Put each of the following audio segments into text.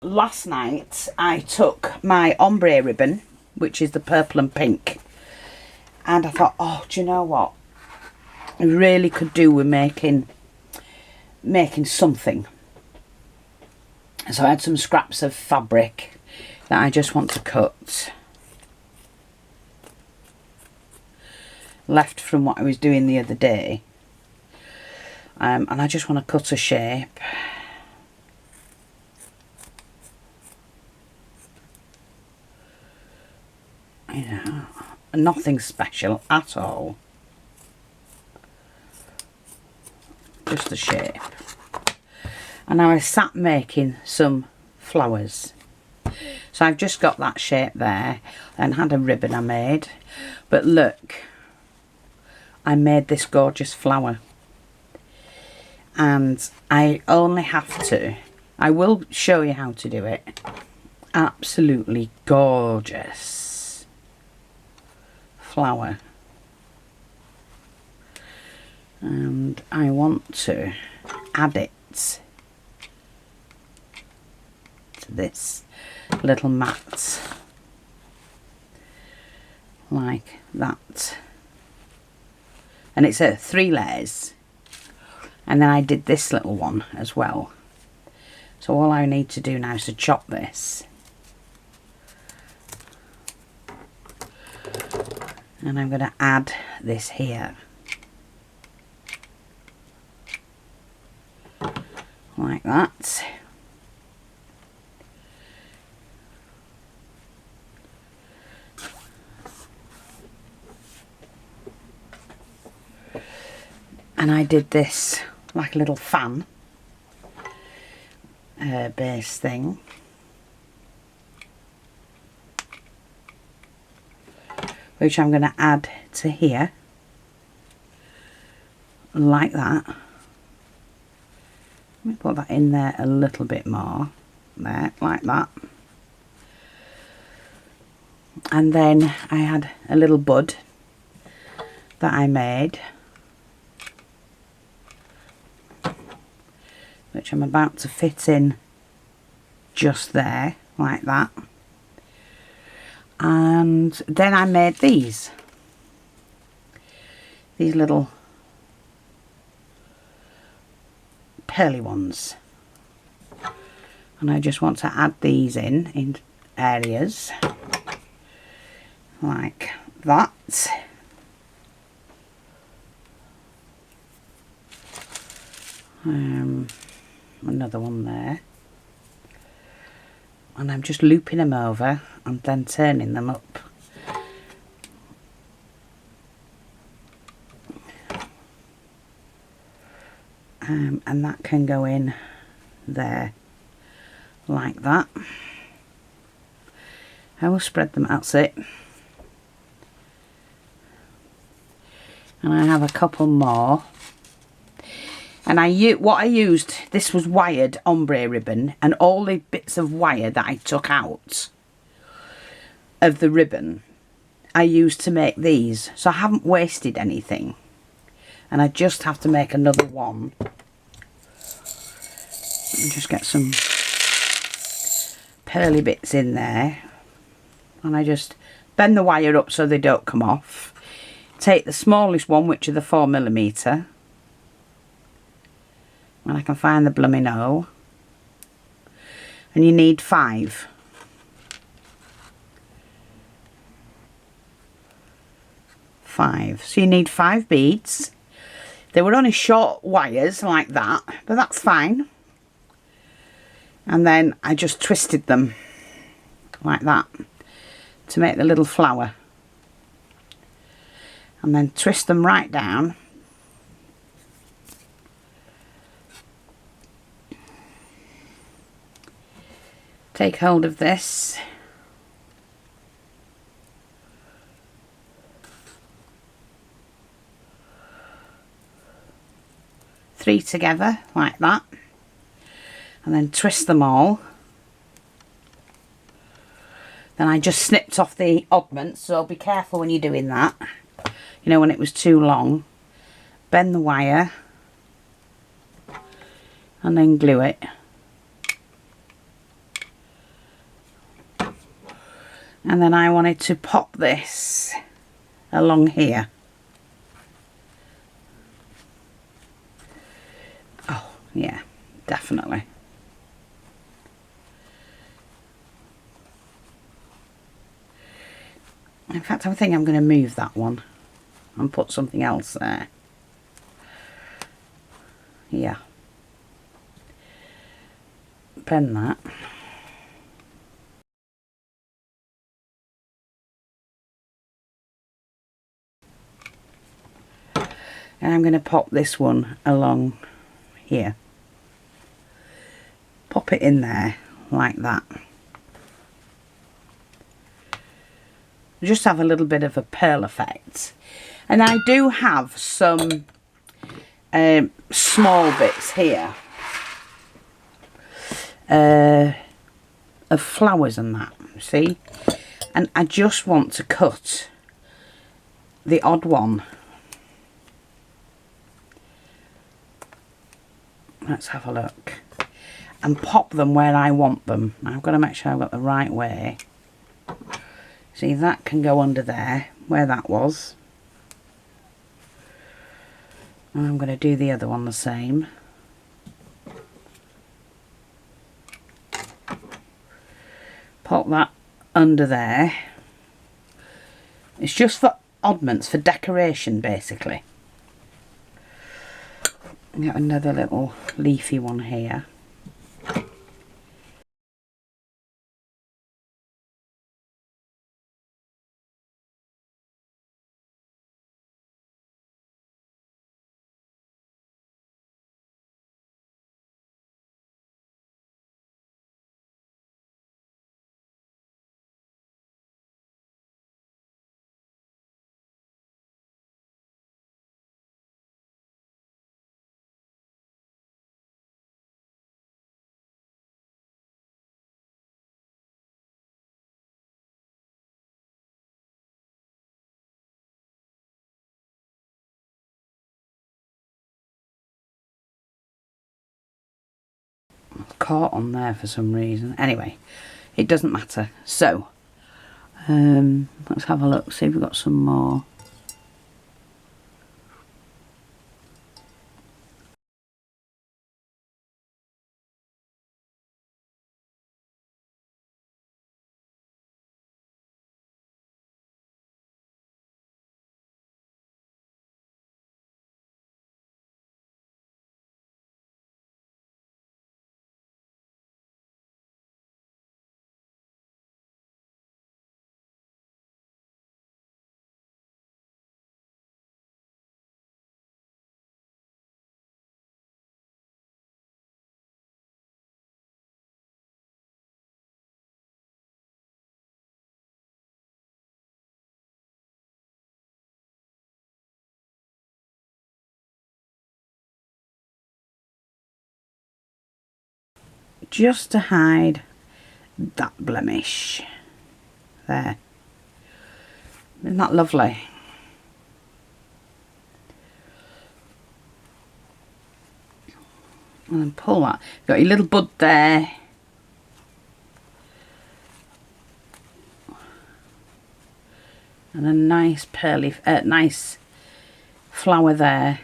last night I took my ombre ribbon, which is the purple and pink, and I thought, oh, do you know what? I really could do with making something. So I had some scraps of fabric that I just want to cut. Left from what I was doing the other day. And I just want to cut a shape. You know, nothing special at all. Just a shape. And now I sat making some flowers. So I've just got that shape there and had a ribbon I made. But look, I made this gorgeous flower. And I only have to, I will show you how to do it. Absolutely gorgeous flower. And I want to add it to this little mat. Like that. And it's 3 layers. And then I did this little one as well. So all I need to do now is to chop this. And I'm going to add this here. Like that. And I did this like a little fan base thing. Which I'm going to add to here. Like that. Let me put that in there a little bit more. There, like that. And then I had a little bud that I made, which I'm about to fit in just there, like that. And then I made these little pearly ones. And I just want to add these in areas like that. Another one there. And I'm just looping them over and then turning them up. And that can go in there like that. I will spread them, that's it. And I have a couple more. And what I used, this was wired ombre ribbon, and all the bits of wire that I took out of the ribbon, I used to make these. So I haven't wasted anything. And I just have to make another one. And just get some pearly bits in there. And I just bend the wire up so they don't come off. Take the smallest one, which are the 4mm. And I can find the blooming hole. And you need 5. So you need 5 beads. They were only short wires like that, but that's fine. And then I just twisted them like that to make the little flower. And then twist them right down. Take hold of this. Three together like that. And then twist them all. Then I just snipped off the oddments, so be careful when you're doing that. You know, when it was too long. Bend the wire. And then glue it. And then I wanted to pop this along here. Oh, yeah, definitely. In fact, I think I'm going to move that one and put something else there. Yeah. Bend that. And I'm going to pop this one along here. Pop it in there like that. Just have a little bit of a pearl effect. And I do have some small bits here of flowers and that, see? And I just want to cut the odd one. Let's have a look. And pop them where I want them. I've got to make sure I've got the right way. See, that can go under there, where that was. And I'm going to do the other one the same. Pop that under there. It's just for oddments, for decoration, basically. Got another little leafy one here. Caught on there for some reason. Anyway, it doesn't matter. So, let's have a look, see if we've got some more. Just to hide that blemish. There. Isn't that lovely? And then pull that. You've got your little bud there. And a nice pearly, nice flower there.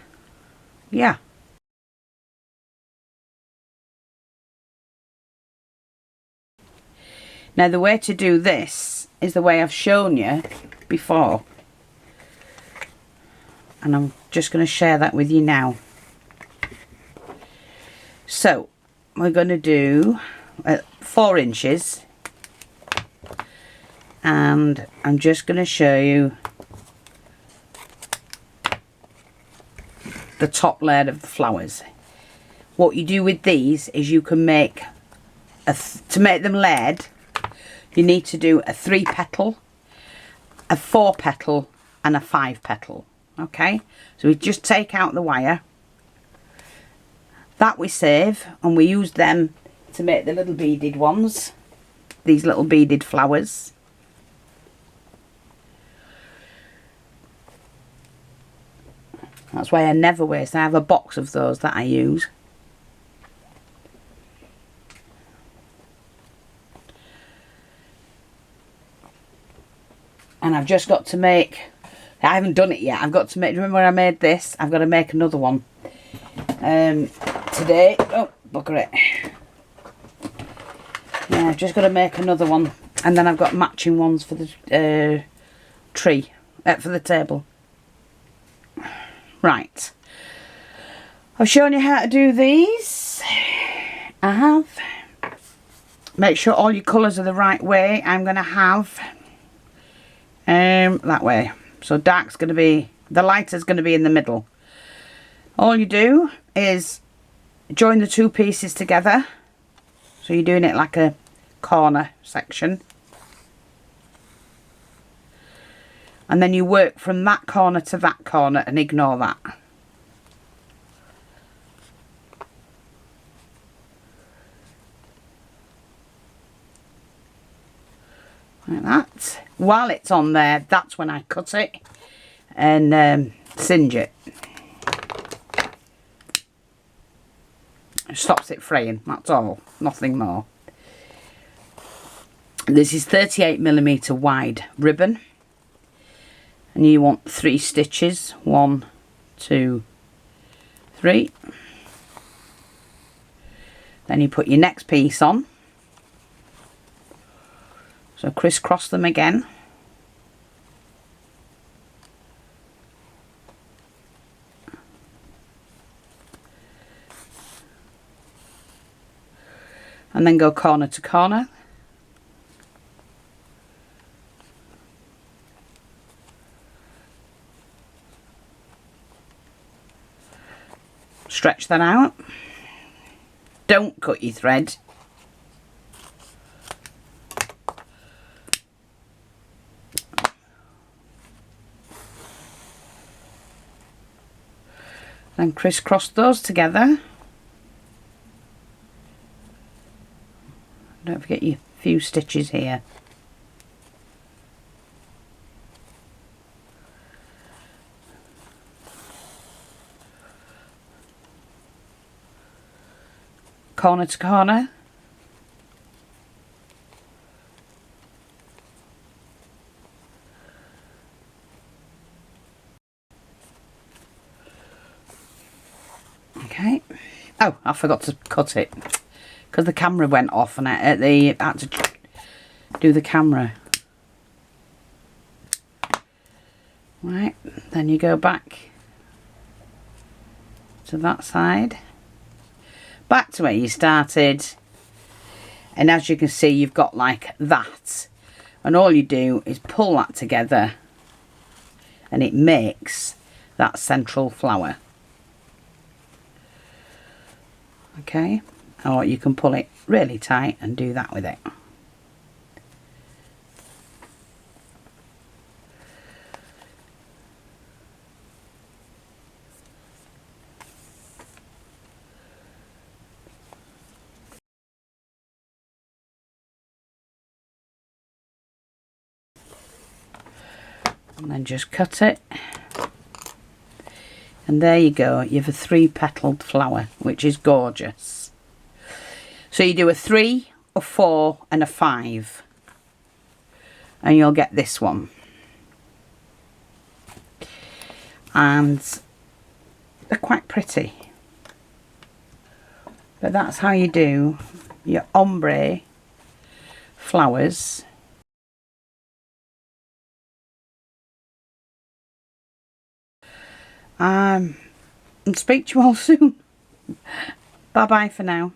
Yeah. Now the way to do this is the way I've shown you before. And I'm just going to share that with you now. So we're going to do 4 inches. And I'm just going to show you the top layer of the flowers. What you do with these is you can make, to make them layered, you need to do a 3 petal, a 4 petal and a 5 petal. Okay, so we just take out the wire. That we save and we use them to make the little beaded ones. These little beaded flowers. That's why I never waste. I have a box of those that I use. just got to make, I haven't done it yet, I've got to make, remember when I made this? I've got to make another one today. Oh, bugger it. Yeah, I've just got to make another one, and then I've got matching ones for the tree, for the table. Right, I've shown you how to do these. I have. Make sure all your colours are the right way. I'm going to have that way. So dark's going to be, the lighter's going to be in the middle. All you do is join the two pieces together. So you're doing it like a corner section. And then you work from that corner to that corner and ignore that. Like that. While it's on there, that's when I cut it and singe it. It stops it fraying, that's all, nothing more. This is 38mm wide ribbon, and you want 3 stitches. 1, 2, 3. Then you put your next piece on. So crisscross them again. And then go corner to corner. Stretch that out. Don't cut your thread. Then crisscross those together. Don't forget your few stitches here. Corner to corner. Okay. Oh, I forgot to cut it because the camera went off and I had to do the camera. Right, then you go back to that side, back to where you started, and as you can see you've got like that, and all you do is pull that together and it makes that central flower. Okay, or you can pull it really tight and do that with it. And then just cut it. And there you go, you have a 3-petaled flower, which is gorgeous. So you do a 3, a 4 and a 5. And you'll get this one. And they're quite pretty. But that's how you do your ombre flowers. And speak to you all soon. Bye bye for now.